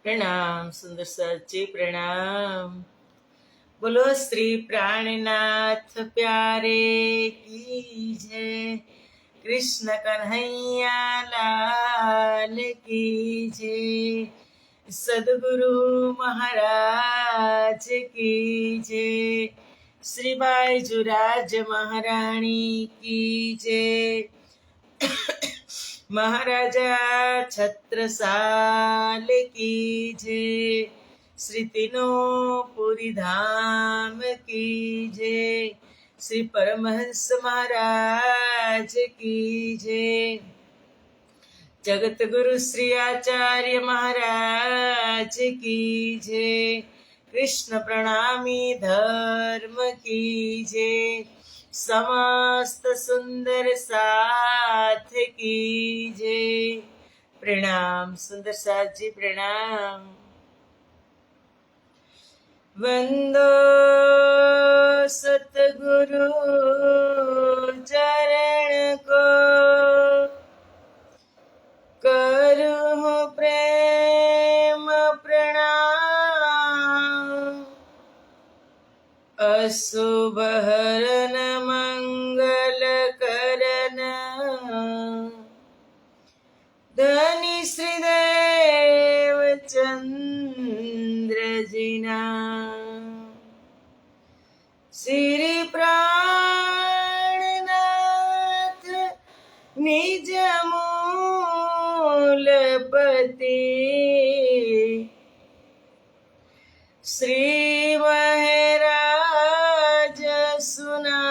प्रणाम सुंदर सच्ची प्रणाम। बोलो श्री प्राणनाथ प्यारे की जय। कृष्ण कन्हैया लाल की जय। सदगुरु महाराज की जय। श्री बाईजुराज महारानी की जय। महाराजा छत्रसाल की जय। श्री तीनों पुरी धाम की जय। श्री परमहंस महाराज की जय। जगत गुरु श्री आचार्य महाराज की जय। कृष्ण प्रणामी धर्म की जय। समस्त सुंदर साथ की जय। प्रणाम सुंदर साथ जी प्रणाम। वंदो सतगुरु चरण को करूँ प्रेम प्रणाम। अशुभ हरन मंगल करन धनी श्रीदेव चंद्र जिना। श्री प्राणनाथ निज मूलपति। श्री महराज सुना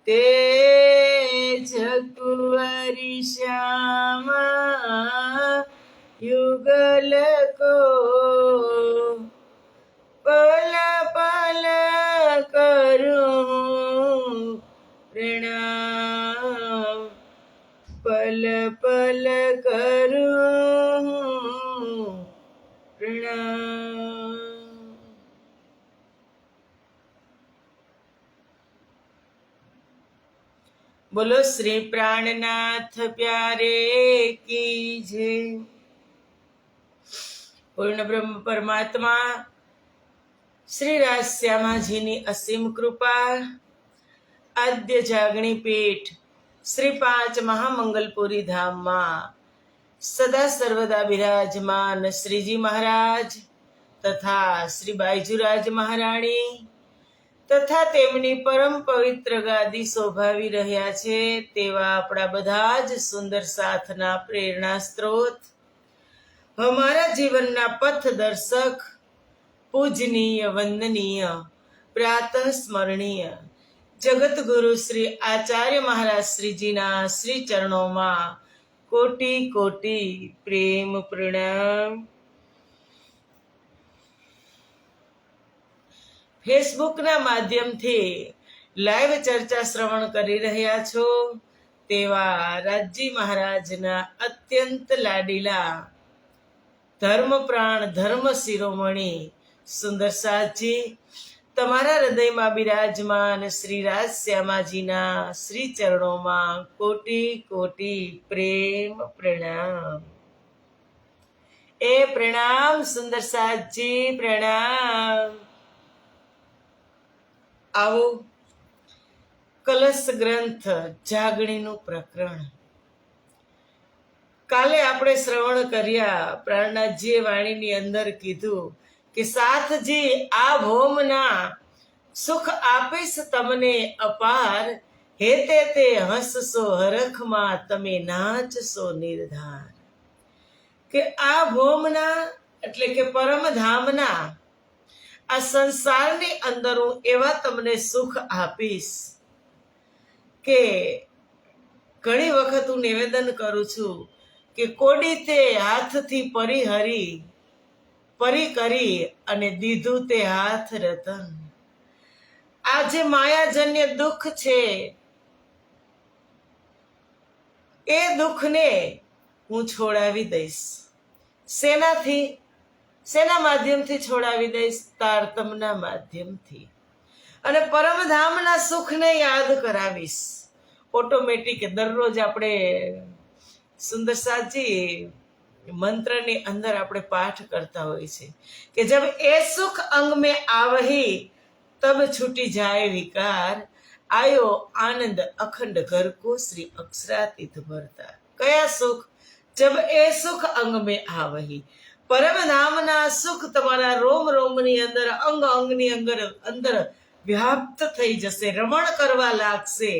तेज कुंवरी श्यामा युगल को। पल पल करूं प्रणाम। पल पल करूं प्रणाम। बोलो श्री प्राणनाथ प्यारे की जय। પૂર્ણ બ્રહ્મ પરમાત્મા શ્રી રાજશ્યામાજીની અસીમ કૃપા, આદ્ય જાગણી પીઠ શ્રી 5 મહામંગલપુરી ધામમાં સદા સર્વદા બિરાજમાન શ્રીજી મહારાજ તથા શ્રી બાઈજુરાજ મહારાણી તથા તેમની પરમ પવિત્ર ગાદી શોભાવી રહ્યા છે તેવા આપણા બધા જ સુંદર સાથના પ્રેરણા સ્ત્રોત, हमारा जीवनना पथ दर्शक, पूजनीय वंदनीय प्रातः स्मरणीय जगत गुरु श्री आचार्य महाराज श्रीजीना श्री चरणों में कोटि कोटि प्रेम प्रणाम। फेसबुक ना माध्यम थी लाइव चर्चा श्रवण करी रह्या छो तेवा राजी महाराज ना अत्यंत लाडीला धर्म प्राण धर्म शिरोमणि सुंदर साथजी तमारा हृदय में बिराजमान श्री राजश्यामाजीना श्री चरणों में कोटि कोटि प्रेम प्रणाम। ए प्रणाम सुंदर साथजी प्रणाम। आओ कलश ग्रंथ जागणीनु प्रकरण काले आपणे श्रवण कर्या। प्राणनाथजीए वाणीनी अंदर कीधुं के साथजी आ भोमना सुख आपीश तमने अपार। हेते ते हसशो हरखमां तमे नाचशो निर्धार। के आ भोमना એટલે કે પરમધામના આ સંસારની અંદર હું એવા તમને સુખ આપીશ કે ઘણી વખત હું નિવેદન કરું છું કે કોડી તે હાથથી પરી કરી અને દીધું તે હાથ રતન। આ જે માયાજન્ય દુઃખ છે એ દુઃખને હું છોડાવી દઈશ। શેના માધ્યમથી છોડાવી દઈશ? તારતમના માધ્યમથી। અને પરમધામના સુખને યાદ કરાવીશ। ઓટોમેટિક દરરોજ આપણે સુંદર સાજી મંત્રની અંદર આપણે પાઠ કરતા હોય છે કે જબ એ સુખ અંગ में आवही तब छूटी जाए विकार आयो आनंद अखंड घर को श्री अक्षरातीत भरता। कया सुख? जब ए सुख अंग में आवही, પરમ ધામના સુખ તમારા રોમ રોમની અંદર અંગ અંગની અંદર વ્યાપ્ત થઈ જશે, રમણ કરવા લાગશે,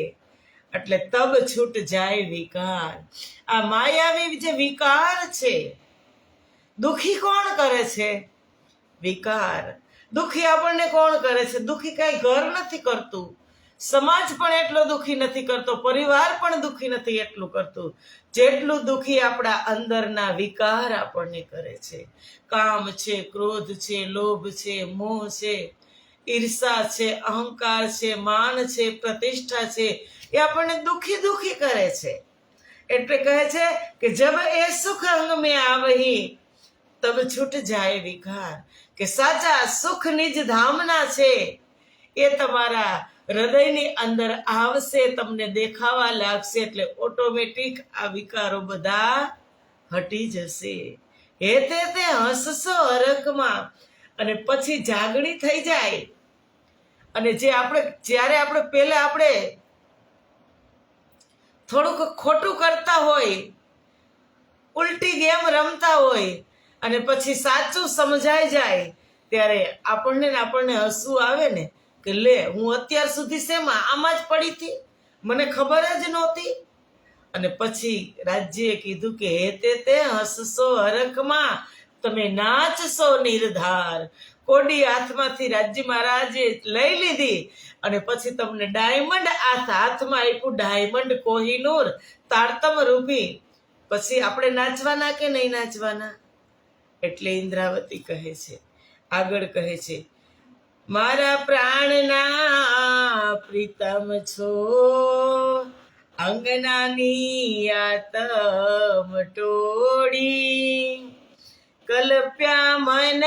એટલે તબ છૂટ જાય વિકાર। આ માયાવી જે વિકાર છે, દુખી કોણ કરે છે? વિકાર દુખી આપણને કોણ કરે છે? દુખી કઈ ઘર નથી કરતું, સમાજ પણ એટલો દુખી નથી કરતો, પરિવાર પણ દુખી નથી એટલું કરતું જેટલું દુખી આપણા અંદરના વિકાર આપણને કરે છે। કામ છે, ક્રોધ છે, લોભ છે, મોહ છે, ઈર્ષા છે, અહંકાર છે, માન છે, પ્રતિષ્ઠા છે, એ આપણને દુખી કરે છે। એટલે કહે છે કે જબ એ સુખ અંગ में आवही તબ છૂટ જાય વિકાર, કે સાચા સુખ નિજ ધામના છે એ તમારા હૃદયની અંદર આવશે, તમને દેખાવા લાગશે, એટલે ઓટોમેટિક આ વિકારો બધા હટી જશે। હે તે હસશો હરખમાં, અને પછી જાગણી થઈ જાય। અને જ્યારે આપણે પહેલા આપણે થોડુંક ખોટું કરતા હોય, ઉલટી ગેમ રમતા હોય, અને પછી સાચું સમજાઈ જાય, ત્યારે આપણને હસવું આવે ને કે લે, હું અત્યાર સુધી શેમાં આમાં જ પડી હતી, મને ખબર જ નહોતી। અને પછી રાજ્યએ કીધું કે હે તે હસશો હરખમાં, તમે નાચશો નિર્ધાર। કોડી હાથમાંથી રાજ્ય મહારાજે લઈ લીધી, અને પછી તમને ડાયમંડ હાથમાં આપ્યું, ડાયમંડ કોહિનૂર તારતમ રૂપી। પછી આપણે નાચવાના કે નહીં નાચવાના? એટલે ઇન્દ્રાવતી કહે છે, આગળ કહે છે, મારા પ્રાણના પ્રીતમ છો, અંગનાની આતમ ટોળી, કલ્પ્યા મન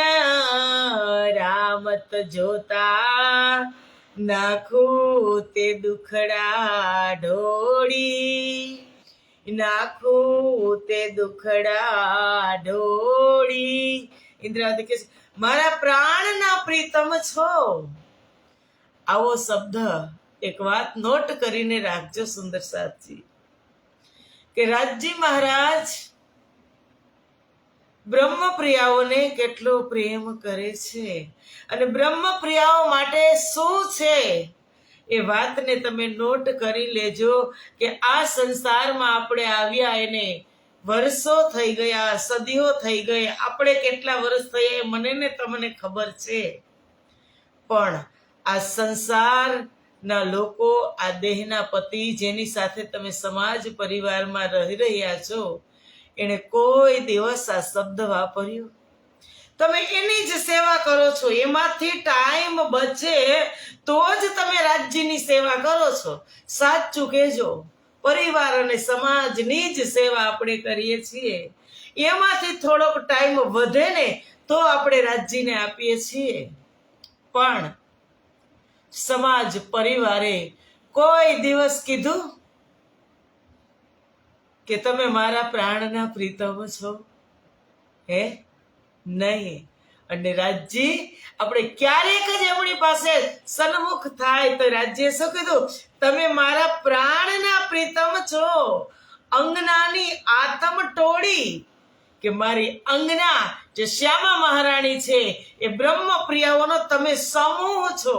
રામત જોતા, નાખું તે દુખડા ઢોળી, નાખું તે દુખડા ઢોળી। ઇન્દ્રાવતી કહે છે, મારા પ્રાણના પ્રીતમ છો। આવો શબ્દ એક વાત નોટ કરીને રાખજો સુંદર સાથજી, કે રાજજી મહારાજ બ્રહ્મપ્રિયાઓને કેટલો પ્રેમ કરે છે, અને બ્રહ્મપ્રિયાઓ માટે શું છે એ વાતને તમે નોટ કરી લેજો, કે આ સંસારમાં આપણે આવ્યા એને વર્ષો થઈ ગયા, સદીઓ થઈ ગઈ, આપણે કેટલા વર્ષ થયા મને ને તમને ખબર છે, પણ આ સંસારના લોકો, આ દેહના પતિ જેની સાથે તમે સમાજ પરિવારમાં રહી રહ્યા છો, એને કોઈ દિવસ આ શબ્દ વાપર્યો? તમે એની જ સેવા કરો છો, એમાંથી ટાઈમ બચે તો જ તમે રાજ્યની સેવા કરો છો। સાચું કહેજો, પરિવાર અને સમાજની જ સેવા આપણે કરીએ છીએ, એમાંથી થોડોક ટાઈમ વધે ને તો આપણે રાજ્યને આપીએ છીએ, પણ સમાજ પરિવારે કોઈ દિવસ કીધું કે તમે મારા પ્રાણના પ્રીતમ છો? હે નહીં। અને રાજ્ય આપણે ક્યારેક જ એમની પાસે સન્મુખ થાય તો રાજ્ય શું કીધું? તમે મારા પ્રાણના પ્રીતમ છો, અંગનાની આતમ ટોળી, કે મારી અંગના જે શ્યામા મહારાણી છે એ બ્રહ્મ પ્રિયાઓનો તમે સમૂહ છો।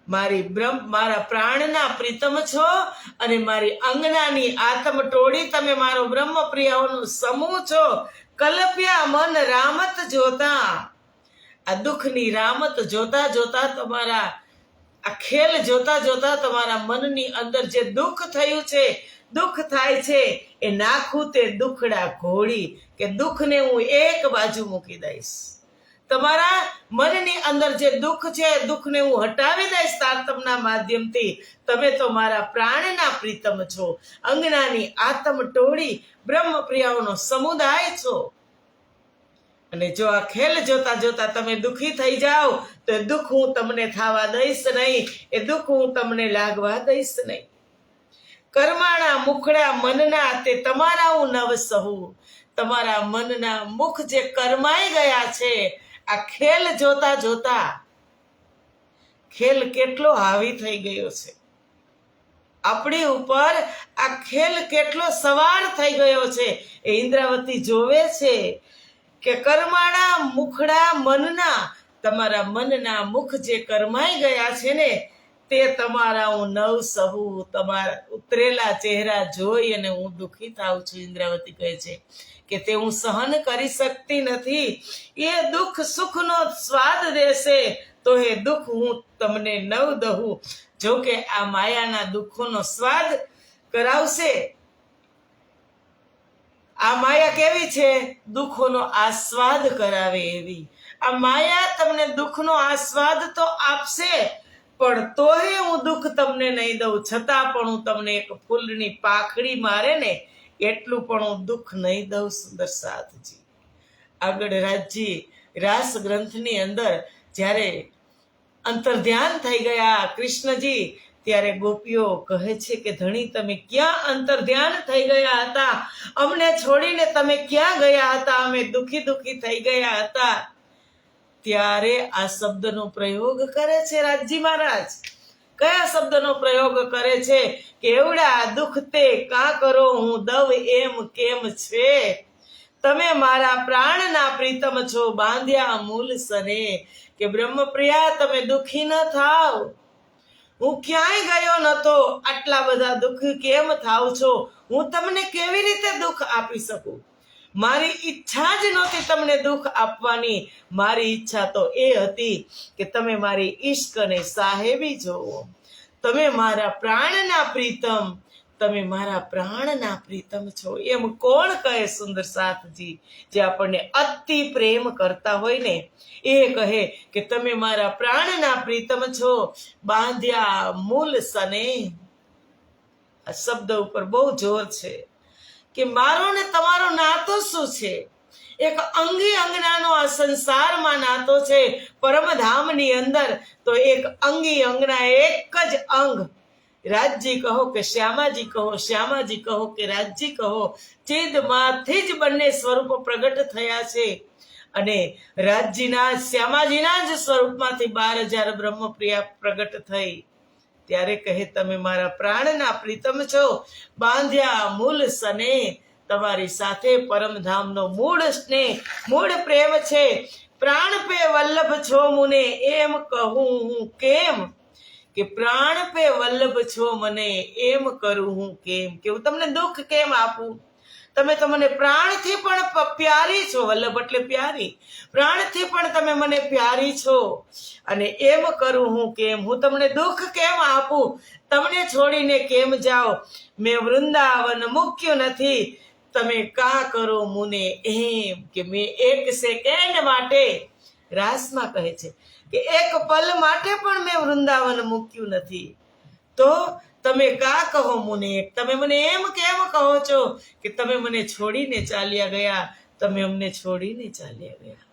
મારા પ્રાણના પ્રીતમ છો, અને મારી અંગનાની આતમ ટોળી, તમે મારો બ્રહ્મ પ્રિયાઓનો સમૂહ છો। કલ્પ્યા મન રામત જોતા, આ દુઃખની રામત જોતા જોતા, તમારા આ ખેલ જોતા જોતા તમારા મનની અંદર જે દુઃખ થયું છે, દુઃખ થાય છે, એ નાખું તે દુખડા ઘોડી, કે દુઃખને હું એક બાજુ મૂકી દઈશ, તમારા મનની અંદર જે દુઃખ છે દુઃખને હું હટાવી દઈશ તારતમના માધ્યમથી। તમે તો મારા પ્રાણના પ્રીતમ છો, અંગનાની આતમ ટોળી, બ્રહ્મ પ્રિયાઓનો સમુદાય છો। અને જો આ ખેલ જોતા જોતા તમે દુઃખી થઈ જાઓ તો એ દુઃખ હું તમને થવા દઈશ નહીં, એ દુઃખ હું તમને લાગવા દઈશ નહીં। કર્માણા મુખડા મનના તે તમારા હું નવ સહુ. તમારા મનના મુખ જે કરમાઈ ગયા છે, આ ખેલ જોતા જોતા ખેલ કેટલો હાવી થઈ ગયો છે આપણી ઉપર, આ ખેલ કેટલો સવાર થઈ ગયો છે. એ ઇન્દ્રાવતી જોવે છે કે કર્માણા મુખડા મનના, તમારા મનના મુખ જે કરમાઈ ગયા છે ને, તે તમારા હું નવ સહુ. તમારા ઉતરેલા ચહેરા જોઈ અને હું દુઃખી થાઉં છું. ઇન્દ્રાવતી કહે છે કે તે હું સહન કરી શકતી નથી. એ દુઃખ સુખનો સ્વાદ દેશે તો એ દુઃખ હું તમને નવ દહું. જો કે આ માયાના દુઃખોનો સ્વાદ કરાવશે. આ માયા કેવી છે? દુઃખોનો આસ્વાદ કરાવે એવી. આ માયા તમને દુઃખનો આસ્વાદ તો આપશે, પણ તોય હું દુઃખ તમને નહીં દઉં. છતાં પણ હું તમને એક ફૂલની પાખડી મારે ને એટલું પણ હું દુઃખ નહીં દઉં. સુંદર સાથજી આગળ રાજજી રાસ ગ્રંથની અંદર જ્યારે અંતર્ધ્યાન થઈ ગયા કૃષ્ણજી, ત્યારે ગોપીઓ કહે છે કે ધણી તમે ક્યાં અંતર્ધ્યાન થઈ ગયા હતા? અમને છોડીને તમે ક્યાં ગયા હતા? અમે દુઃખી દુઃખી થઈ ગયા હતા. ત્યારે આ શબ્દનો પ્રયોગ કરે છે રાજજી મહારાજ. કયા શબ્દનો પ્રયોગ કરે છે? કે એવડા દુઃખ તે કાં કરો હું દવ એમ કેમ છે? તમે મારા પ્રાણના પ્રીતમ છો બાંધ્યા મૂલ સને. કે બ્રહ્મપ્રિયા તમે દુઃખી ન થાવ. હું ક્યાંય ગયો નતો, આટલા બધા દુઃખ કેમ થાવ છો? હું તમને કેવી રીતે દુઃખ આપી શકું? મારી ઈચ્છા જ નહોતી તમને દુઃખ આપવાની. મારી ઈચ્છા તો એ હતી કે તમે મારી ઈશ્ક અને સાહેબી જોવો. તમે મારા પ્રાણના પ્રીતમ, તમે મારા પ્રાણના પ્રીતમ છો. એમ કોણ કહે સુંદર સાથજી? જે આપણને અતિ પ્રેમ કરતા હોય ને એ કહે કે તમે મારા પ્રાણના પ્રીતમ છો બાંધ્યા મૂલ સને. આ શબ્દ ઉપર બહુ જોર છે કે મારો ને તમારો નાતો શું છે? એક અંગી અંગનાનો આ સંસારમાં નાતો છે. પરમધામની અંદર તો એક અંગી અંગના, એક જ અંગ. રાજજી કહો કે શ્યામાજી કહો, શ્યામાજી કહો કે રાજજી કહો, ચિદમાંથી જ બંને સ્વરૂપ પ્રગટ થયા છે. અને રાજજીના શ્યામાજીના જ સ્વરૂપમાંથી 12,000 બ્રહ્મપ્રિયા પ્રગટ થઈ. ત્યારે કહે તમે મારા પ્રાણના પ્રીતમ છો બાંધ્યા મૂલ સને. તમારી સાથે પરમધામનો મૂળ સ્નેહ, મૂળ પ્રેમ છે. પ્રાણ પે વલ્લભ છો મુને એમ કહું હું કેમ? કે પ્રાણ પે વલ્લભ છો મને એમ કરું હું કેમ? કે હું તમને દુઃખ કેમ આપું? તમે તો મને પ્રાણથી પણ પ્યારી છો. વલ્લભ એટલે પ્યારી. પ્રાણથી પણ તમે મને પ્યારી છો. અને એમ કરું હું કેમ? હું તમને દુઃખ કેમ આપું? તમને છોડીને કેમ જાઓ? મેં વૃંદાવન મૂક્યું નથી, તમે કાં કરો મુને એમ? કે મેં એક સેકન્ડ માટે, રાસમાં કહે છે કે એક પલ માટે પણ મેં વૃંદાવન મૂક્યું નથી. તો તમે કા કહો મુને? તમે મને એમ કેમ કહો છો કે તમે મને છોડીને ચાલ્યા ગયા? તમે અમને છોડીને ચાલ્યા ગયા.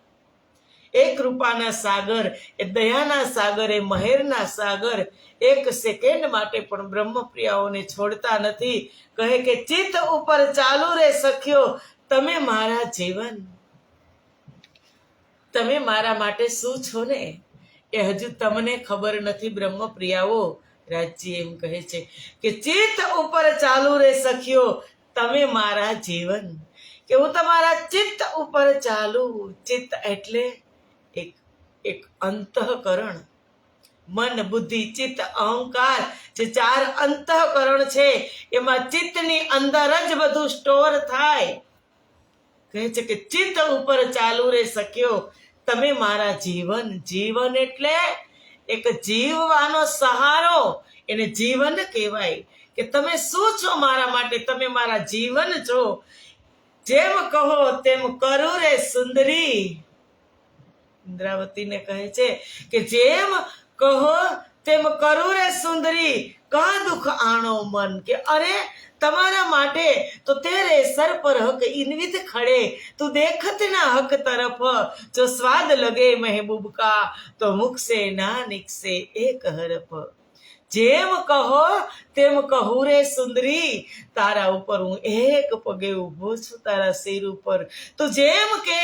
એ કૃપાના સાગર, એ દયાના સાગર, એ મહેરના સાગર એક સેકન્ડ માટે પણ બ્રહ્મપ્રિયાઓને છોડતા નથી. કહે કે ચિત્ત ઉપર ચાલુ રે સખ્યો, તમે મારા જીવન, તમે મારા માટે શું છો ને એ હજુ તમને ખબર નથી બ્રહ્મપ્રિયાઓ. રાજજી એમ કહે છે કે ચિત્ત ઉપર ચાલુ રે સખ્યો, તમે મારા જીવન. કે હું તમારા ચિત્ત ઉપર ચાલુ. ચિત્ત એટલે એક અંતઃકરણ, મન, બુદ્ધિ, ચિત્ત, અહંકાર, જે 4 અંતઃકરણ છે એમાં ચિત્તની અંદર જ બધું સ્ટોર થાય. કહે છે કે ચિત્ત ઉપર ચાલુ રે સખ્યો, તમે મારા જીવન. જીવન એટલે એક જીવવાનો સહારો, એને જીવન કહેવાય. કે તમે શું છો મારા માટે? તમે મારા જીવન છો. જેમ કહો તેમ કરું રે સુંદરી. ઇન્દ્રાવતીને કહે છે કે જેમ કહો તેમ કરું રે સુંદરી, કા દુઃખ આણો મન. કે અરે તમારા માટે તો તેરે સર પર હક ઇનવિત ખડે, તું દેખત ના હક તરફ, જો સ્વાદ લગે મહેબૂબ કા તો મુખ સે ના નિકસે એક હરફ. જેમ કહો તેમ કહું રે સુંદરી, તારા ઉપર હું એક પગે ઊભો છું, તારા શિર ઉપર. તું જેમ કે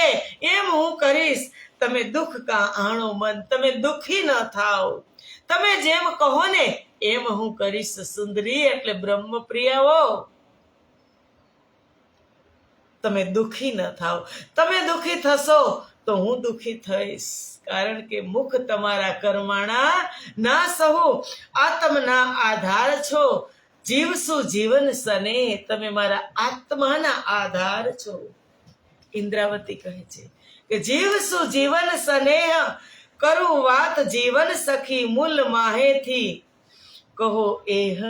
એમ હું કરીશ. તમે દુઃખ કા આણો મન, તમે દુઃખી ન થાવ. તમે જેમ કહો ને એમ હું કરીશ સુંદરી, એટલે બ્રહ્મપ્રિયાઓ તમે દુઃખી ન થાવ. તમે દુઃખી થશો તો હું દુઃખી થઈશ, કારણ કે મુખ તમારા કર્માણા ના સહુ, આત્મના આધાર છો. જીવશું જીવન સને, તમે મારા આત્માના આધાર છો. ઇન્દ્રાવતી કહે છે કે જીવશું જીવન સ્નેહ, કરું વાત જીવન સખી, મૂલ માહેથી કહો એહ.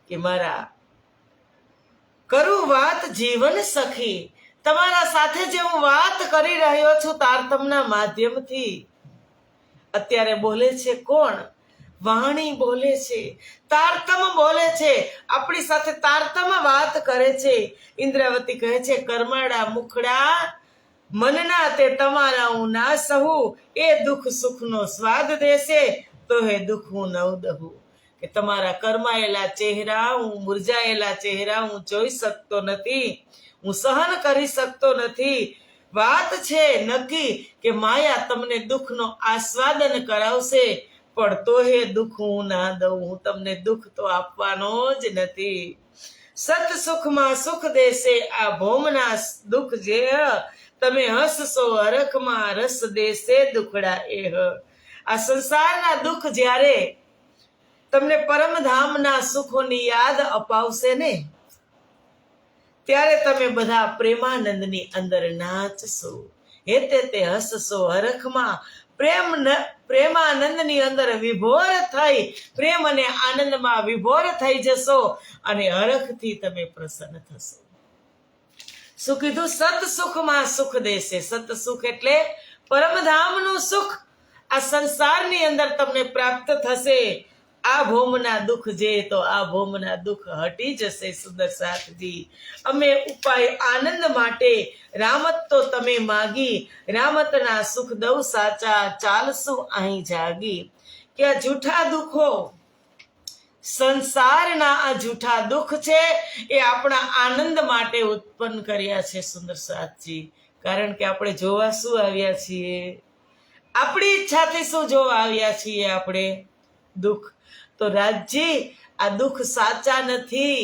કે મારા કરું વાત જીવન સખી, તમારા સાથે જે હું વાત કરી રહ્યો છું તારતમના માધ્યમથી. અત્યારે બોલે છે કોણ? વાણી બોલે છે, તારતમ બોલે છે, આપણી સાથે તારતમ વાત કરે છે. ઇન્દ્રાવતી કહે છે કર્માડા મુખડા મનના તે તમારા હું ના સહુ, એ દુઃખ સુખનો સ્વાદ દેશે તો હે દુઃખ હું નવ દહું. કે તમારા કરમાયેલા ચહેરા, હું મુરઝાયેલા ચહેરા હું જોઈ શકતો નથી, હું સહન કરી શકતો નથી. વાત છે નક્કી કે માયા તમને દુઃખનો આસ્વાદન કરાવશે, પણ તો હે દુઃખ હું ના દઉં, હું તમને દુઃખ તો આપવાનો જ નથી. સત સુખમાં સુખ દેશે આ ભોમના દુઃખ જે, તમે હસશો હરખમાં રસ દેશે દુખડા એહ. આ સંસારના દુઃખ જ્યારે તમને પરમધામના સુખોની યાદ અપાવશે ને, ત્યારે તમે બધા પ્રેમાનંદની અંદર નાચશો, હેતે તે હસશો હરખમાં, પ્રેમાનંદની અંદર વિભોર થઈ, પ્રેમ અને આનંદમાં વિભોર થઈ જશો અને હરખથી તમે પ્રસન્ન થશો. શું કીધું? સત સુખમાં સુખ દેશે. સત સુખ એટલે પરમધામનું સુખ આ સંસારની અંદર તમને પ્રાપ્ત થશે. આ ભોમના દુઃખ જે, તો આ ભોમના દુઃખ હટી જશે. સુંદર સાથજી, અમે ઉપાય આનંદ માટે રામત તો તમે માગી, રામતના સુખ દઉં સાચા, ચાલશું અહીં જાગી. કે આ જૂઠા દુઃખો, સંસારના આ જૂઠા દુઃખ છે એ આપણા આનંદ માટે ઉત્પન્ન કર્યા છે. સુંદર સાથજી, કારણ કે આપણે જોવા શું આવ્યા છીએ? આપણી ઈચ્છાથી શું જોવા આવ્યા છીએ આપણે? દુઃખ. તો રાજજી, આ દુઃખ સાચા નથી,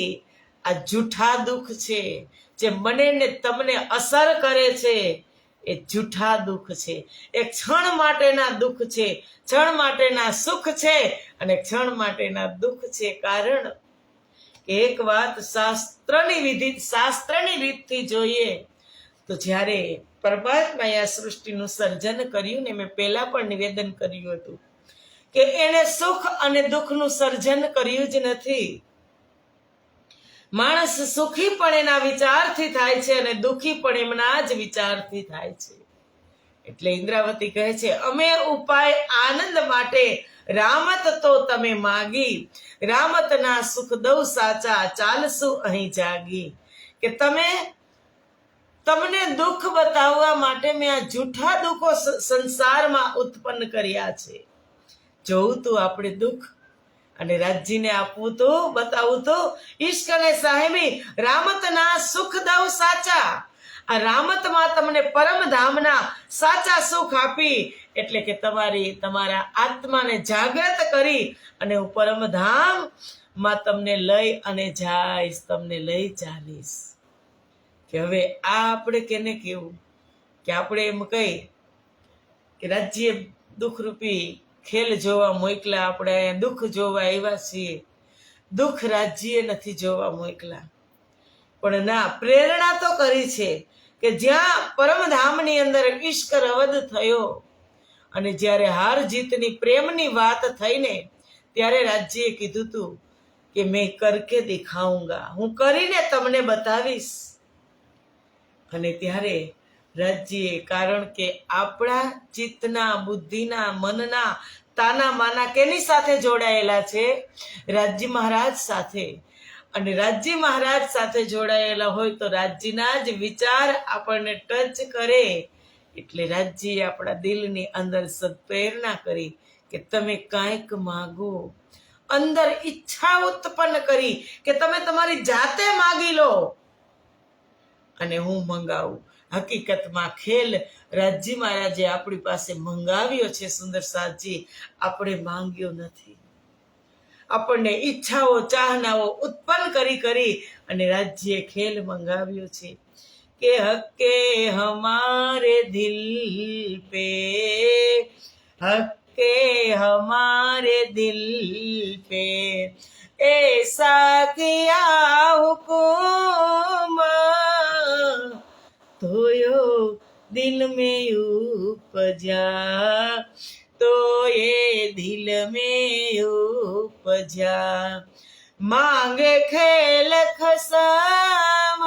આ જૂઠા દુઃખ છે. જે મને ને તમને અસર કરે છે એ જૂઠા દુઃખ છે. એક ક્ષણ માટેના દુઃખ છે, ક્ષણ માટેના સુખ છે અને ક્ષણ માટેના દુઃખ છે. કારણ કે એક વાત શાસ્ત્રની રીતથી જોઈએ તો જ્યારે પરમાત્માએ આ સૃષ્ટિનું સર્જન કર્યું ને, મેં પહેલા પણ નિવેદન કર્યું હતું કે એને સુખ અને દુઃખનું સર્જન કર્યું જ નથી. માણસ સુખી પણ એના વિચારથી થાય છે અને દુઃખી પણ એમના જ વિચારથી થાય છે. એટલે ઇન્દ્રાવતી કહે છે અમે ઉપાય આનંદ માટે રામત તો તમે માગી, રામતના સુખ દઉં સાચા, ચાલશું અહીં જાગી. કે તમને દુઃખ બતાવવા માટે મેં આ જૂઠા દુઃખો સંસારમાં ઉત્પન્ન કર્યા છે. જોવું તું આપણે દુઃખ અને રાજજીને આપવું તો, બતાવું તો ઈશ્ક અને સાહેબી, રામતના સુખ દઉં સાચા. આ રામતમાં તમને પરમધામના સાચા સુખ આપી, એટલે કે તમારા આત્માને જાગૃત કરી અને હું પરમધામમાં તમને લઈ અને જઈશ, તમને લઈ ચાલીશ. કે હવે આ આપણે કેને કેવું? કે આપણે એમ કહી કે રાજ્ય દુઃખરૂપી ખેલ જોવા મોકલા, આપણે અહીંયા દુઃખ જોવા આવ્યા છીએ. દુઃખ રાજ્યએ નથી જોવા મોકલા, પણ ના, પ્રેરણા તો કરી છે કે જ્યાં પરમધામની અંદર ઈશ્ક રવદ થયો અને જ્યારે હાર જીતની પ્રેમની વાત થઈને, ત્યારે રાજ્યએ કીધું તું કે મેં કરકે દિખાઉંગા, હું કરીને તમને બતાવીશ. અને ત્યારે રાજ્યએ, કારણ કે આપણા ચિત્તના, બુદ્ધિના, મનના તાના માના કેની સાથે જોડાયેલા છે? રાજ્ય મહારાજ સાથે. અને રાજ્ય મહારાજ સાથે જોડાયેલા હોય તો રાજ્યના જ વિચાર આપણને ટચ કરે. એટલે રાજ્યએ આપણા દિલની અંદર સદપ્રેરણા કરી કે તમે કાંઈક માગો, અંદર ઈચ્છા ઉત્પન્ન કરી કે તમે તમારી જાતે માગી લો અને હું મંગાવું. હકીકતમાં ખેલ રાજજી મહારાજે આપણી પાસે મંગાવ્યો છે. સુંદર સાજી આપણે માંગ્યો નથી. આપણને ઈચ્છાઓ ચાહનાઓ ઉત્પન્ન કરી અને રાજ્યે ખેલ મંગાવ્યો છે કે હકે હમારે દિલ પે, હકે હમારે દિલ पे ऐसा किया हुकुम तो यो दिल में उपजा, तो ये दिल में उपजा, मांगे खेल खसाम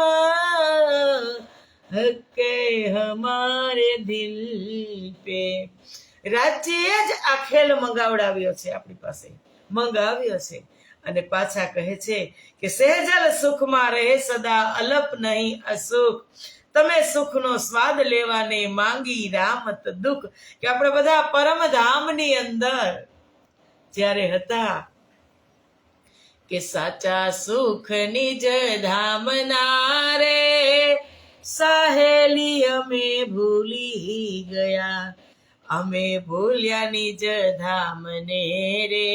हके हमारे दिल पे. રાજ્યે જ આ ખેલ મંગાવડાવ્યો છે, આપણી પાસે મંગાવ્યો છે અને પાછા કહે છે કે સહેજલ સુખમાં રહે સદા અલપ નહીં અસુખ. તમે સુખનો સ્વાદ લેવાને માંગી રામત દુઃખ. કે આપણે બધા પરમધામની અંદર જ્યારે હતા કે સાચા સુખ નિજ ધામના રે સાહેલી અમે ભૂલી ગયા, અમે ભૂલ્યા નિજ ધામને રે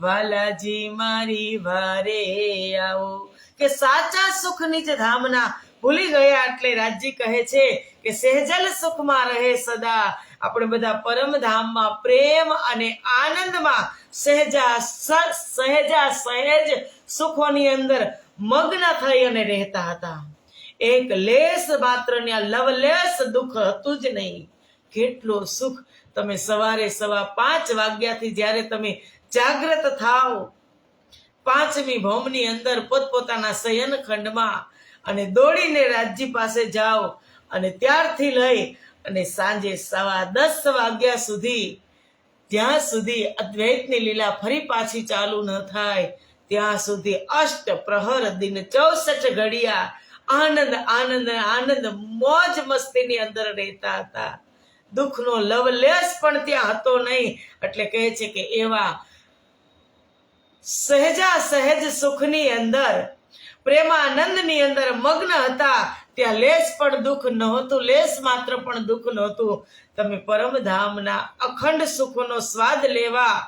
વાલાજી મારી વારે આવો. કે સાચા સુખ નિજ ધામના ભૂલી ગયા. એટલે રાજજી કહે છે કે સહેજલ સુખમાં રહે સદા. આપણે બધા પરમધામમાં પ્રેમ અને આનંદમાં સહેજ સુખોની અંદર મગ્ન થઈ અને રહેતા હતા. એક લેસ માત્ર ને લવલેસ દુઃખ હતું જ નહીં. કેટલો સુખ. તમે સવારે 5:15 વાગ્યાથી જ્યારે તમે જાગ્રત થાવ, 5મી ભૌમની અંદર પોતપોતાના શયન ખંડમાં અને દોડીને રાજજી પાસે જાઓ અને ત્યારથી લઈ અને સાંજે 10:15 વાગ્યા સુધી, ત્યાં સુધી અદ્વૈતની લીલા ફરી પાછી ચાલુ ન થાય ત્યાં સુધી અષ્ટ પ્રહર દિન 64 ઘડિયા આનંદ આનંદ આનંદ મોજ મસ્તીની અંદર રહેતા હતા. દુઃખનો લવલેસ પણ ત્યાં હતો નહીં. એટલે કહે છે કે એવા સહેજ સુખની અંદર, પ્રેમાનંદની અંદર મગ્ન હતા. ત્યાં લેસ પણ દુઃખ નહોતું, લેસ માત્ર પણ દુઃખ નહોતું. તમે પરમધામના અખંડ સુખનો સ્વાદ લેવા,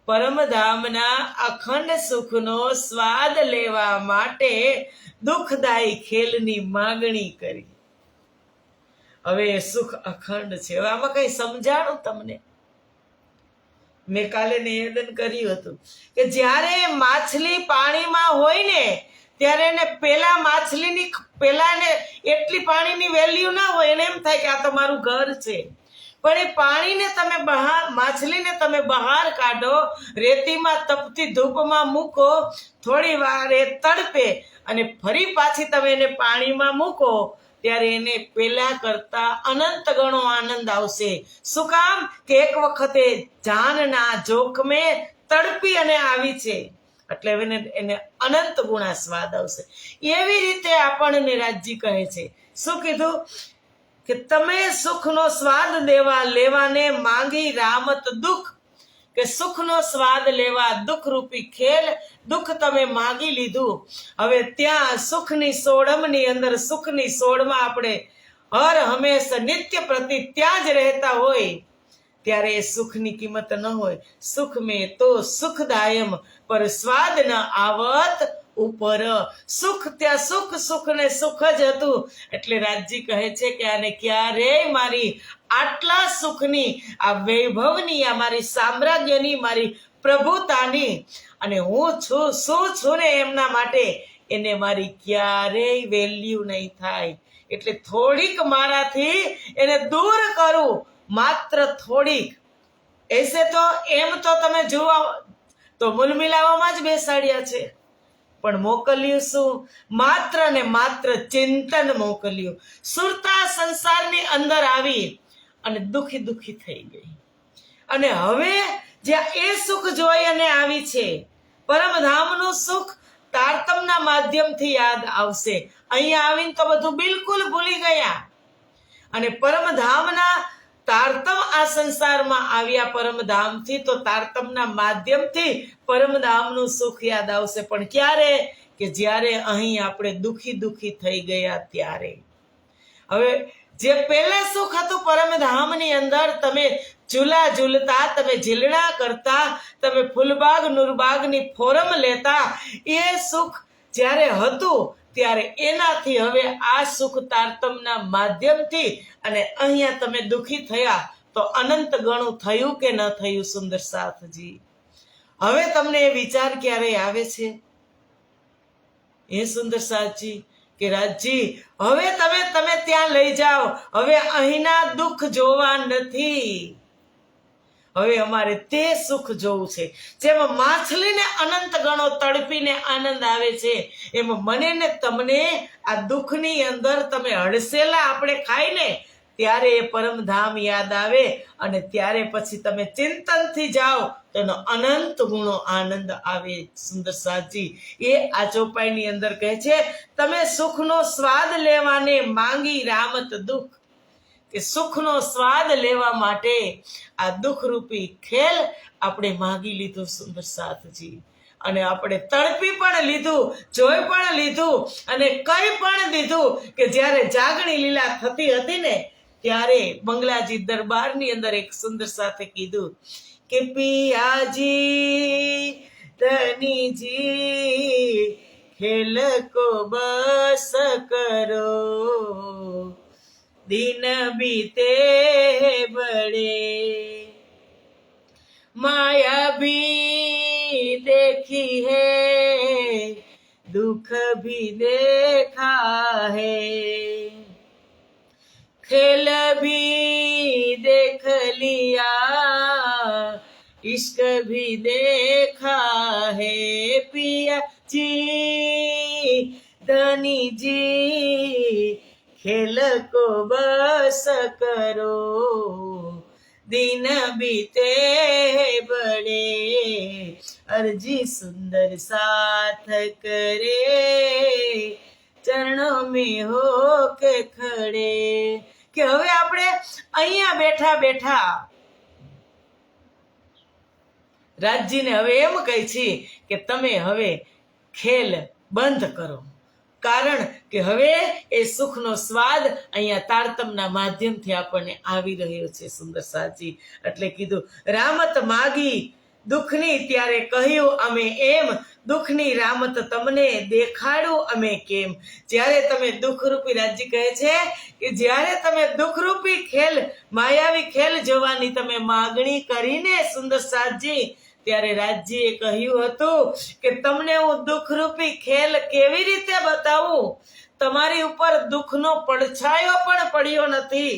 પરમધામના અખંડ સુખનો સ્વાદ લેવા માટે દુઃખદાયી ખેલની માંગણી કરી. હવે સુખ અખંડ છે. હવે આમાં કઈ સમજાણું તમને? મેં કાલે નિવેદન કર્યું હતું કે જ્યારે માછલી પાણીમાં હોય ને ત્યારે એને પેલા માછલીની પેલાને એટલી પાણીની વેલ્યુ ના હોય. એને એમ થાય કે આ તો મારું ઘર છે. પણ એ પાણીને તમે બહાર, માછલીને તમે બહાર કાઢો, રેતીમાં તપતી ધૂપમાં મૂકો, થોડી વાર એ તડપે અને ફરી પાછી તમે એને પાણીમાં મૂકો ત્યારે એને પેલા કરતા અનંત ગણો આનંદ આવશે. શું કામ? કે એક વખતે જાનના જોખમે તડપી અને આવી છે એટલે એને અનંત ગુણા સ્વાદ આવશે. એવી રીતે આપણને રાજજી કહે છે. શું કીધું? કે તમે સુખનો સ્વાદ લેવાને માંગી રામત દુઃખ. કે સુખનો સ્વાદ લેવા દુઃખ રૂપી ખેલ, દુઃખ તમે માગી લીધું. હવે ત્યાં સુખની સોડમની અંદર, સુખની સોડમાં આપણે હર હંમેશા નિત્ય પ્રતિ ત્યાં જ રહેતા હોય ત્યારે એ સુખની કિંમત ન હોય. સુખ મેં તો સુખદાયમ પર સ્વાદ ન આવત ઉપર. સુખ ત્યાં સુખ ને સુખ જ હતું. એટલે રાજજી કહે છે કે આને ક્યારેય મારી આટલા સુખની, આ વૈભવની, આ મારી સામ્રાજ્યની, મારી પ્રભુતાની અને હું છું શું છું ને એમના માટે એને મારી ક્યારેય વેલ્યુ નહીં થાય. એટલે થોડીક મારાથી એને દૂર કરું, માત્ર થોડીક. એસે તો એમ તો તમે જુઓ તો મૂલમિલાવામાં જ બેસાડ્યા છે, પણ મોકલ્યું શું? માત્ર ને માત્ર ચિંતન મોકલ્યું. સુરતા સંસારની અંદર આવી અને દુખી થઈ ગઈ. અને હવે જ્યાં એ સુખ જોઈ અને આવી છે, પરમધામનું સુખ તારતમના માધ્યમથી યાદ આવશે. અહીંયા આવીને તો બધું બિલકુલ ભૂલી ગયા અને પરમધામના તારતમ આ સંસારમાં આવ્યા પરમધામથી, તો તારતમના માધ્યમથી પરમધામનું સુખ યાદ આવશે. પણ ક્યારે? કે જ્યારે અહીં આપણે દુખી થઈ ગયા ત્યારે. હવે જે પહેલા સુખ હતું પરમધામની અંદર, તમે ઝૂલા ઝૂલતા, તમે ઝીલણા કરતા, તમે ફૂલબાગ નૂરબાગની ફોરમ લેતા, એ સુખ જ્યારે હતું ત્યારે એનાથી હવે આ સુખ તારતમના માધ્યમથી અને અહીંયા તમે દુખી થયા તો અનંત ગણું થયું કે ન થયું સુંદર સાથજી? હવે તમને એ વિચાર ક્યારે આવે છે એ સુંદર સાથજી કે રાજજી હવે તમે ત્યાં લઈ જાઓ, હવે અહીંના દુઃખ જોવા નથી, હવે અમારે તે સુખ જોવું છે. જેમાં માછલીને અનંત ગણો તડપીને આનંદ આવે છે, એમાં મને ને તમને આ દુઃખની અંદર તમે હડસેલા આપણે ખાઈને ત્યારે એ પરમધામ યાદ આવે અને ત્યારે પછી તમે ચિંતનથી જાઓ તો એનો અનંત ગુણો આનંદ આવે. સુંદર સાજી એ આ ચોપાઈની અંદર કહે છે, તમે સુખનો સ્વાદ લેવાને માંગી રામત દુઃખ, કે સુખનો સ્વાદ લેવા માટે આ દુઃખરૂપી ખેલ આપણે માંગી લીધું સુંદર સાથજી. અને આપણે તડપી પણ લીધું, જોઈ પણ લીધું અને કઈ પણ દીધું કે જ્યારે જાગણી લીલા થતી હતી ને ત્યારે બંગલાજી દરબારની અંદર એક સુંદર સાથે કીધું કે પિયાજી ધનીજી ખેલ કો બસ કરો, दिन बीते बड़े माया भी देखी है, दुख भी देखा है, खेल भी देख लिया, इश्क भी देखा है, पिया जी धनी जी खेल को बस करो, दिन बीते बड़े, अर्जी सुंदर साथ करे, चरणों में हो के खड़े. કે હવે આપણે અહીંયા બેઠા બેઠા રાજજીને હવે એમ કહે છે કે તમે હવે ખેલ બંધ કરો, કારણ કે હવે એ સુખનો સ્વાદ અહીંયા તારતમના માધ્યમથી આપણને આવી રહ્યો છે. સુંદર સાચી એટલે કીધું રામત માગી દુઃખની, ત્યારે કહ્યું અમે એમ, દુઃખની રામત તમને દેખાડું અમે કેમ. જ્યારે તમે દુઃખરૂપી રાજજી કહે છે કે જ્યારે તમે દુઃખરૂપી ખેલ માયાવી ખેલ જોવાની તમે માગણી કરીને સુંદર સાજી, ત્યારે રાજજીએ કહ્યું હતું કે તમને હું દુઃખરૂપી ખેલ કેવી રીતે બતાવું? તમારી ઉપર દુઃખનો પડછાયો પણ પડ્યો નથી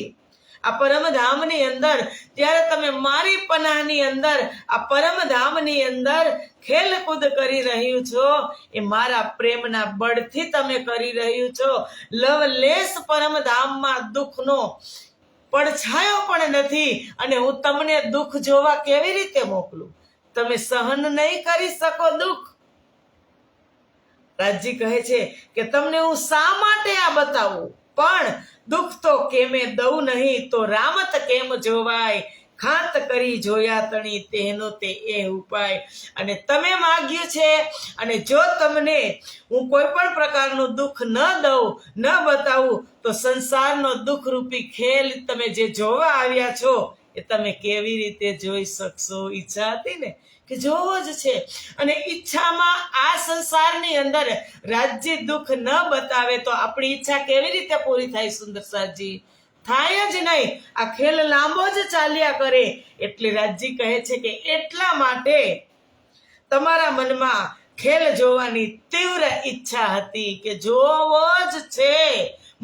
આ પરમધામની અંદર. ત્યારે તમે મારી પનાહની અંદર આ પરમધામની અંદર ખેલકૂદ કરી રહ્યું છો, એ મારા પ્રેમના બળથી તમે કરી રહ્યું છો. લવલેસ પરમધામમાં દુઃખનો પડછાયો પણ નથી અને હું તમને દુઃખ જોવા કેવી રીતે મોકલું? તમે સહન નહીં કરી શકો દુઃખ. રાજજી કહે છે કે તમને હું શા માટે આ બતાવું, પણ દુઃખ તો કેમે દઉં નહીં તો રામત કેમ જોવાય, ખાત કરી જોયા તણી તેનો તે એ ઉપાય. અને તમે માગ્યું છે અને જો તમને હું કોઈ પણ પ્રકારનું દુઃખ ન દઉં, ન બતાવું, તો સંસારનો દુઃખરૂપી ખેલ તમે જે જોવા આવ્યા છો એ તમે કેવી રીતે જોઈ શકશો? ઈચ્છા હતી ને કે જોવો જ છે, અને ઈચ્છામાં આ સંસારની અંદર રાજ્ય દુઃખ ન બતાવે તો આપણી ઈચ્છા કેવી રીતે પૂરી થાય? સુંદર સાજી થાય જ નહીં, આ ખેલ લાંબો જ ચાલ્યા કરે. એટલે રાજજી કહે છે કે એટલા માટે તમારા મનમાં ખેલ જોવાની તીવ્ર ઈચ્છા હતી કે જોવો જ છે.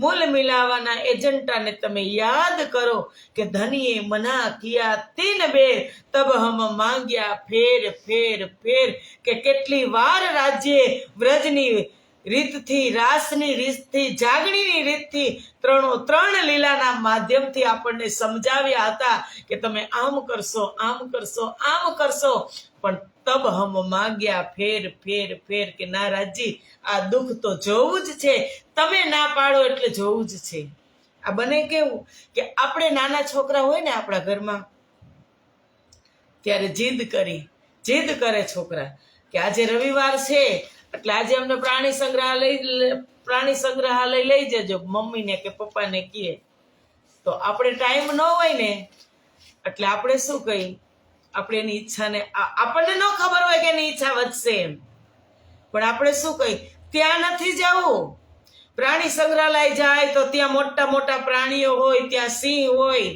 મૂલ મિલાવાના એજન્ટાને તમે યાદ કરો કે ધનીએ મના કિયા 3 બેર, તબ હમ માંગ્યા ફેર ફેર ફેર. કે કેટલી વાર રાજ્યે વ્રજની રીતથી, રાસની રીતથી, જાગણીની રીતથી, 3 લીલાના માધ્યમથી આપણને સમજાવ્યા હતા કે તમે આમ કરશો, આમ કરશો, આમ કરશો, પણ તબ હમ માંગ્યા ફેર ફેર ફેર. કે ના રાજજી આ દુઃખ તો જોવું જ છે, તમે ના પાડો એટલે જોવું જ છે. આ બને કેવું કે આપણે નાના છોકરા હોય ને આપણા ઘરમાં, ત્યારે જીદ કરે છોકરા કે આજે રવિવાર છે એટલે આજે અમને પ્રાણી સંગ્રહાલય લઈ જજો, મમ્મીને કે પપ્પાને કહે. તો આપણે ટાઈમ ન હોય ને એટલે આપણે શું કહી, આપણે એની ઈચ્છાને, આપણને ન ખબર હોય કે એની ઈચ્છા વધશે એમ, પણ આપણે શું કહી, ત્યાં નથી જવું. પ્રાણી સંગ્રહાલય જાય તો ત્યાં મોટા મોટા પ્રાણીઓ હોય, ત્યાં સિંહ હોય,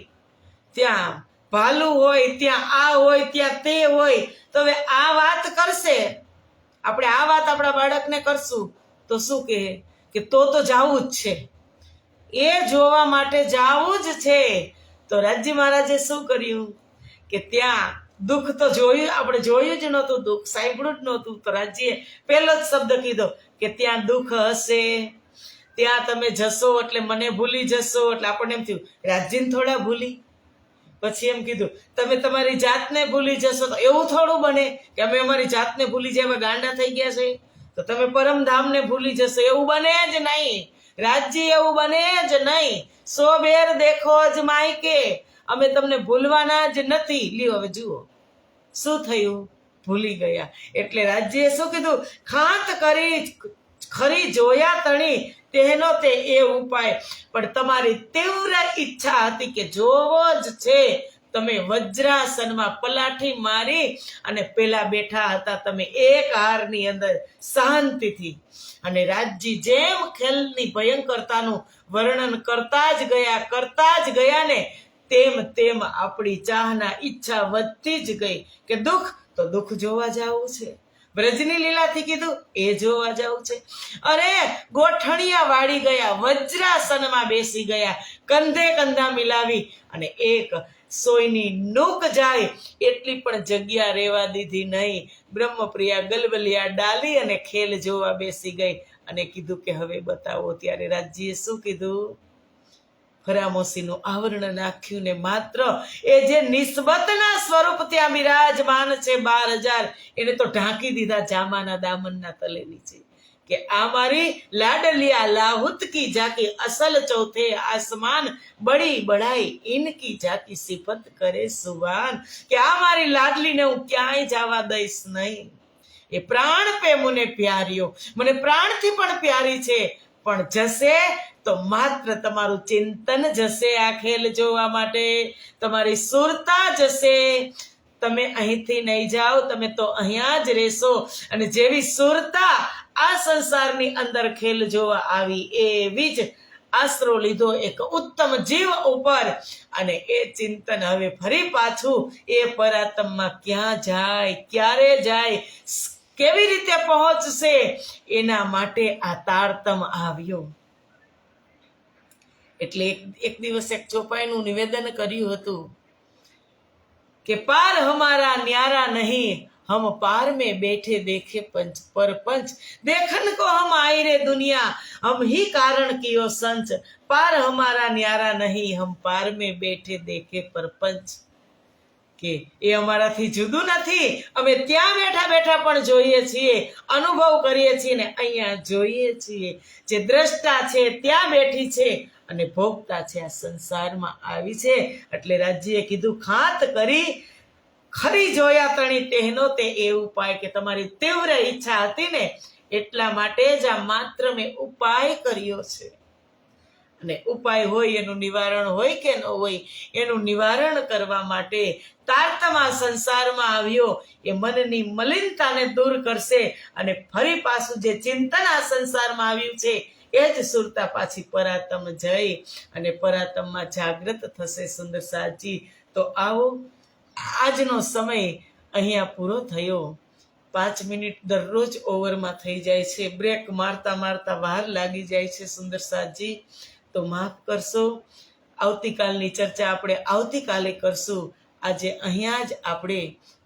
ત્યાં ભાલુ હોય, ત્યાં આ હોય, ત્યાં તે હોય. તો હવે આ વાત કરશે, આપણે આ વાત આપણા બાળકને કરશું તો શું કહે કે તો જાવું જ છે, એ જોવા માટે જાવું જ છે. તો રાજ્જી મહારાજે શું કર્યું કે ત્યાં દુઃખ તો જોયું, આપણે જોયું જ નહોતું, દુઃખ સાંભળ્યું જ નહોતું. તો રાજ્યએ પહેલો જ શબ્દ કીધો કે ત્યાં દુઃખ હશે, ત્યાં તમે જશો એટલે મને ભૂલી જશો. એટલે આપણને એમ થયું રાજ્યને થોડા ભૂલી. પછી એમ કીધું તમે તમારી જાતને ભૂલી જશો. તો એવું થોડું બને કે અમે અમારી જાતને ભૂલી જાય, અમે ગાંડા થઈ ગયા છે. તો તમે પરમધામને ભૂલી જશો, એવું બને જ નહીં. રાજ્ય એવું બને જ નહીં. 100 બેર દેખો જ માયકે, અમે તમને ભૂલવાના જ નથી. લ્યો હવે જુઓ શું થયું, ભૂલી ગયા. એટલે રાજ્યએ શું કીધું, ખાંત કરી ખરી જોયા તણી તેનો તે એ ઉપાય. પણ તમારી તીવ્ર ઈચ્છા હતી કે જોવો જ છે. તમે વજ્રાસનમાં પલાઠી મારી અને પેલા બેઠા હતા તમે એક હારની અંદર શાંતિથી. અને રાજજી જેમ ખેલની ભયંકરતાનું વર્ણન કરતા જ ગયા ને તેમ આપણી ચાહના ઈચ્છા વધતી જ ગઈ કે દુઃખ તો દુઃખ જોવા જવું છે, બ્રજની લીલાથી કીધું એ જોવા જવું છે. અરે ગોઠણિયા વાળી ગયા, વજ્રાસનમાં બેસી ગયા, કંધે કંધા મિલાવી અને એક સોયની નૂક જાય એટલી પણ જગ્યા રહેવા દીધી નહીં. બ્રહ્મપ્રિયા ગલબલિયા ડાલી અને ખેલ જોવા બેસી ગઈ અને કીધું કે હવે બતાવો. ત્યારે રાજ્યએ શું કીધું, ફરામોશીનું આવરણ નાખ્યું ને માત્ર એ જે નિસ્બતના સ્વરૂપ ત્યાં બિરાજમાન છે 12,000 એને તો ઢાંકી દીધા જામાના દામનના તલે નીચે કે આ મારી લાડલિયા લાહુત કી જાકી અસલ ચોથે આસમાન બડી બડાઈ ઇનકી જાકી સિફત કરે સુવાન. કે આ મારી લાડલીને હું ક્યાંય જવા દઈશ નહીં. એ પ્રાણ પે મને પ્યાર્યો, મને પ્રાણથી પણ પ્યારી છે, પણ જશે તો માત્ર તમારું ચિંતન જશે આ ખેલ જોવા માટે, તમારી સુરતા જશે. તમે અહીંથી નહીં જાઓ, તમે તો અહીંયા જ રહેશો. અને જેવી સુરતા આ સંસારની અંદર ખેલ જોવા આવી એવી જ આશરો લીધો એક ઉત્તમ જીવ ઉપર. અને એ ચિંતન હવે ફરી પાછું એ પરાતમમાં ક્યાં જાય, ક્યારે જાય, કેવી રીતે પહોંચશે, એના માટે આ તારતમ આવ્યો. એટલે એક દિવસ એક ચોપાઈનું નિવેદન કર્યું હતું કે પાર હમારા ન્યારા નહીં, हम पार में बैठे देखे पंच पर पंच, देखन को हम आए रे दुनिया, हम ही कारण कियो संच, पार हमारा न्यारा नहीं, हम पार में बैठे देखे पर पंच. કે એ અમારાથી જુદું નથી, અમે ત્યાં બેઠા બેઠા પણ જોઈએ છીએ, અનુભવ કરીએ છીએ ને અહીંયા જોઈએ છીએ. જે દ્રષ્ટા છે ત્યાં બેઠી છે અને ભોગતા છે આ સંસારમાં આવી છે. એટલે રાજ્યએ કીધું ખાત કરી ખરી જોયા તણી તેનો તે એ ઉપાય. કે તમારી તીવ્ર ઈચ્છા હતી ને એટલા માટે જ આ માત્ર મેં ઉપાય કર્યો છે. અને ઉપાય હોય એનું નિવારણ હોય કે ન હોય, એનું નિવારણ કરવા માટે તારતમા સંસારમાં આવ્યો. એ મનની મલિનતાને દૂર કરશે અને ફરી પાછું જે ચિંતન આ સંસારમાં આવ્યું છે એ જ સુરતા પાછી પરાતમ જઈ અને પરાતમમાં જાગૃત થશે. સુંદર સાજી. તો આવો આજનો સમય અહીંયા પૂરો થયો. 5 મિનિટ દરરોજ ઓવરમાં થઈ જાય છે, બ્રેક મારતા મારતા વાર લાગી જાય છે. સુંદર સાજી તો માફ કરશો. આવતીકાલની ચર્ચા આપણે આવતીકાલે કરશું. આજે અહીંયા જ આપણે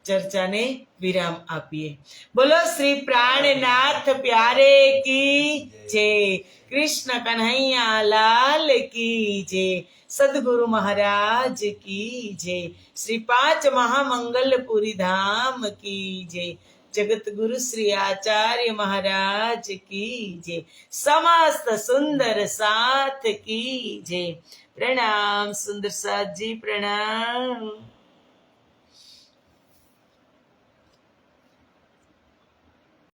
ચર્ચાને વિરામ આપીએ. બોલો શ્રી પ્રાણનાથ પ્યારે કી જય, કૃષ્ણ કન્હૈયા લાલ કી જય, સદગુરુ મહારાજ કી જય, શ્રી 5 મહામંગલપુરી ધામ કી જય. જગત ગુરુ શ્રી આચાર્ય મહારાજ કી જય, સમસ્ત સુંદર સાથ કી જય. પ્રણામ સુંદર સાથજી, પ્રણામ.